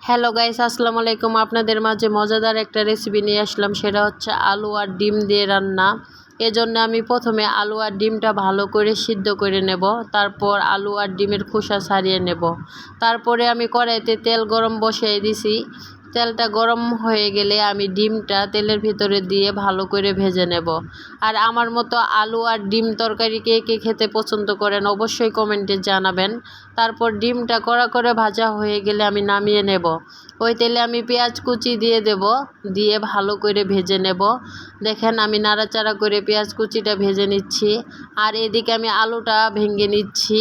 Hello guys, আসসালামু আলাইকুম। আপনাদের মাঝে মজাদার একটা রেসিপি নিয়ে আসলাম, সেটা হচ্ছে আলু আর ডিম দিয়ে রান্না। এজন্য আমি প্রথমে আলু আর ডিমটা ভালো করে সিদ্ধ করে নেব। তারপর আলু আর ডিমের খোসা ছাড়িয়ে নেব। তারপরে আমি কড়াইতে তেল গরম বসিয়ে দিছি। তেলটা গরম হয়ে গেলে আমি ডিমটা তেলের ভিতরে দিয়ে ভালো করে ভেজে নেব। আর আমার মতো আলু আর ডিম তরকারি কে কে খেতে পছন্দ করেন অবশ্যই কমেন্টে জানাবেন। তারপর ডিমটা কড়া করে ভাজা হয়ে গেলে আমি নামিয়ে নেব। ওই তেলে আমি পেঁয়াজ কুচি দিয়ে দেব, দিয়ে ভালো করে ভেজে নেব। দেখেন আমি নাড়াচাড়া করে পেঁয়াজ কুচিটা ভেজে নিচ্ছি। আর এদিকে আমি আলুটা ভেঙে নিচ্ছি।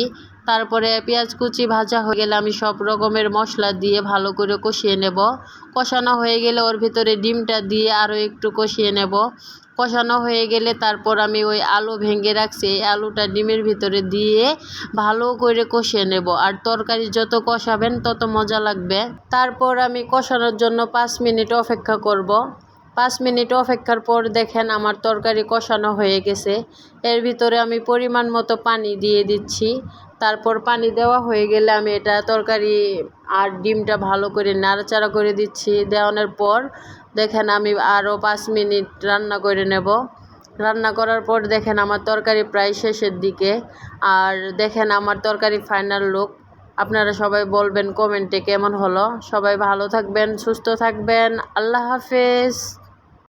তারপরে পেঁয়াজ কুচি ভাজা হয়ে গেলে আমি সব রকমের মশলা দিয়ে ভালো করে কষিয়ে নেব। কষানো হয়ে গেলে ওর ভিতরে ডিমটা দিয়ে আরও একটু কষিয়ে নেব। কষানো হয়ে গেলে তারপর আমি ওই আলু ভেঙে রাখছি, এই আলুটা ডিমের ভিতরে দিয়ে ভালো করে কষিয়ে নেব। আর তরকারি যত কষাবেন তত মজা লাগবে। তারপর আমি কষানোর জন্য 5 মিনিট অপেক্ষা করব। 5 মিনিট অপেক্ষার পর দেখেন আমার তরকারি কষানো হয়ে গেছে। এর ভিতরে আমি পরিমাণ মতো পানি দিয়ে দিচ্ছি। তারপর পানি দেওয়া হয়ে গেলে আমি এটা তরকারি আর ডিমটা ভালো করে নাড়াচাড়া করে দিচ্ছি। দেওয়ানোর পর দেখেন আমি আরও 5 মিনিট রান্না করে নেব। রান্না করার পর দেখেন আমার তরকারি প্রায় শেষের দিকে। আর দেখেন আমার তরকারি ফাইনাল লুক। আপনারা সবাই বলবেন কমেন্টে কেমন হলো। সবাই ভালো থাকবেন, সুস্থ থাকবেন। আল্লাহ হাফেজ।